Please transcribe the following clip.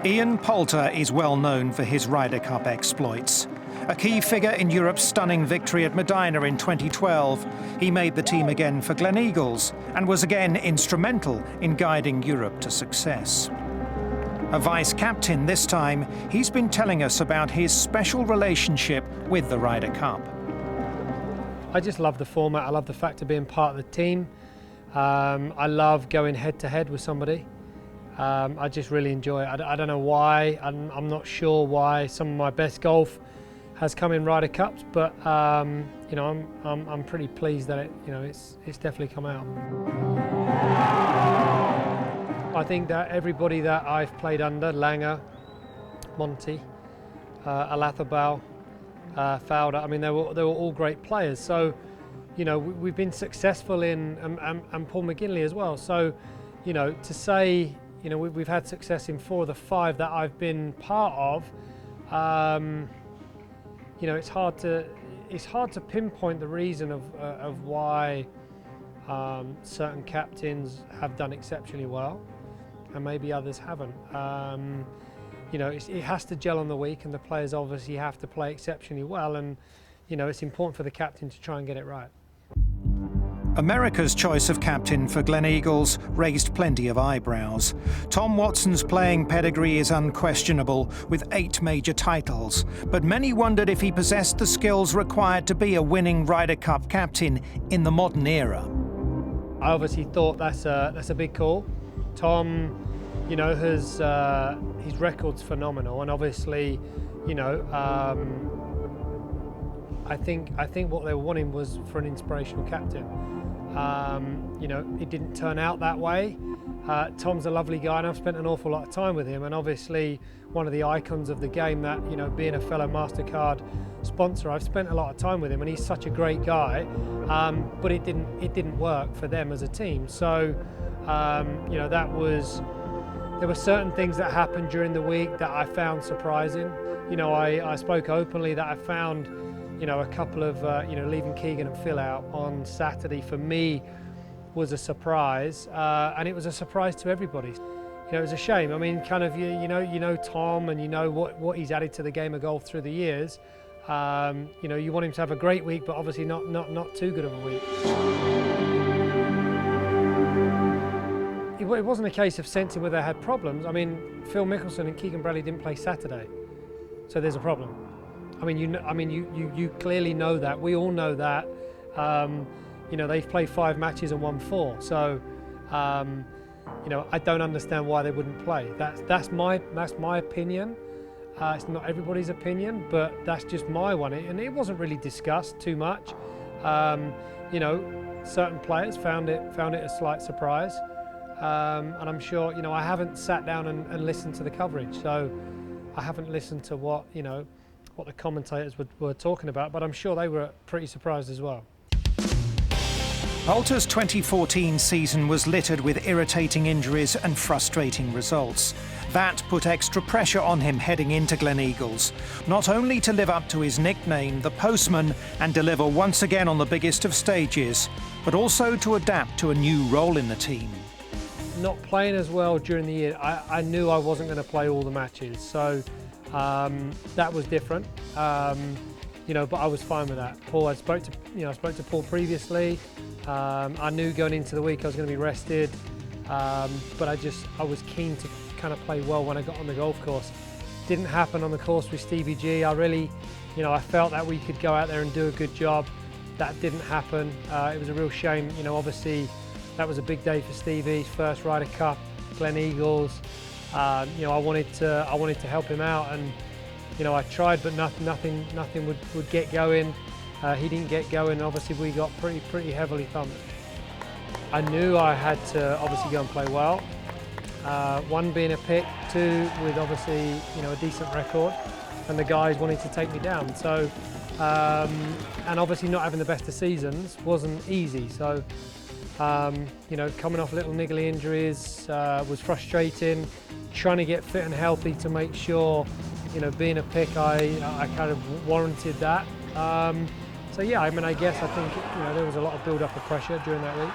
Ian Poulter is well known for his Ryder Cup exploits. A key figure in Europe's stunning victory at Medina in 2012, he made the team again for Gleneagles and was again instrumental in guiding Europe to success. A vice-captain this time, he's been telling us about his special relationship with the Ryder Cup. I just love the format. I love the fact of being part of the team. I love going head-to-head with somebody. I just really enjoy it. I don't know why. I'm not sure why some of my best golf has come in Ryder Cups, but you know, I'm pretty pleased that it's definitely come out. I think that everybody that I've played under, Langer, Monty, Alathabal, Fowler, I mean, they were all great players. So, you know, we've been successful in, and Paul McGinley as well. So, you know, to say, you know, we've had success in 4 of the 5 that I've been part of. You know, it's hard to pinpoint the reason of why certain captains have done exceptionally well, and maybe others haven't. You know, it has to gel on the week, and the players obviously have to play exceptionally well, and you know, it's important for the captain to try and get it right. America's choice of captain for Gleneagles raised plenty of eyebrows. Tom Watson's playing pedigree is unquestionable, with 8 major titles, but many wondered if he possessed the skills required to be a winning Ryder Cup captain in the modern era. I obviously thought that's a big call. Tom, you know, his record's phenomenal, and obviously, you know, I think what they were wanting was for an inspirational captain. You know, it didn't turn out that way. Tom's a lovely guy, and I've spent an awful lot of time with him, and obviously one of the icons of the game that, you know, being a fellow MasterCard sponsor, I've spent a lot of time with him, and he's such a great guy, but it didn't work for them as a team. So, you know, there were certain things that happened during the week that I found surprising. You know, I spoke openly that I found, you know, a couple of, you know, leaving Keegan and Phil out on Saturday for me was a surprise, and it was a surprise to everybody. You know, it was a shame. I mean, kind of, you know Tom, and you know what he's added to the game of golf through the years. You know, you want him to have a great week, but obviously not too good of a week. It wasn't a case of sensing whether they had problems. I mean, Phil Mickelson and Keegan Bradley didn't play Saturday, so there's a problem. I mean, you clearly know that. We all know that. You know, they've played 5 matches and won 4. So, you know, I don't understand why they wouldn't play. That's my opinion. It's not everybody's opinion, but that's just my one. And it wasn't really discussed too much. You know, certain players found it a slight surprise, and I'm sure, you know, I haven't sat down and listened to the coverage, so I haven't listened to what the commentators were talking about, but I'm sure they were pretty surprised as well. Poulter's 2014 season was littered with irritating injuries and frustrating results. That put extra pressure on him heading into Gleneagles, not only to live up to his nickname, the Postman, and deliver once again on the biggest of stages, but also to adapt to a new role in the team. Not playing as well during the year, I knew I wasn't going to play all the matches, so that was different, you know, but I was fine with that. I spoke to Paul previously. I knew going into the week I was going to be rested, but I was keen to kind of play well when I got on the golf course. Didn't happen on the course with Stevie G. I really, you know, I felt that we could go out there and do a good job. That didn't happen. It was a real shame. You know, obviously that was a big day for Stevie's first Ryder Cup, Gleneagles. You know, I wanted to help him out, and you know, I tried, but nothing would get going. He didn't get going. Obviously, we got pretty heavily thumped. I knew I had to obviously go and play well. 1 being a pick, 2 with obviously, you know, a decent record, and the guys wanted to take me down. So, and obviously not having the best of seasons wasn't easy. So, you know, coming off little niggly injuries was frustrating. Trying to get fit and healthy to make sure, you know, being a pick, I kind of warranted that. So yeah, I mean, I think, you know, there was a lot of build-up of pressure during that week.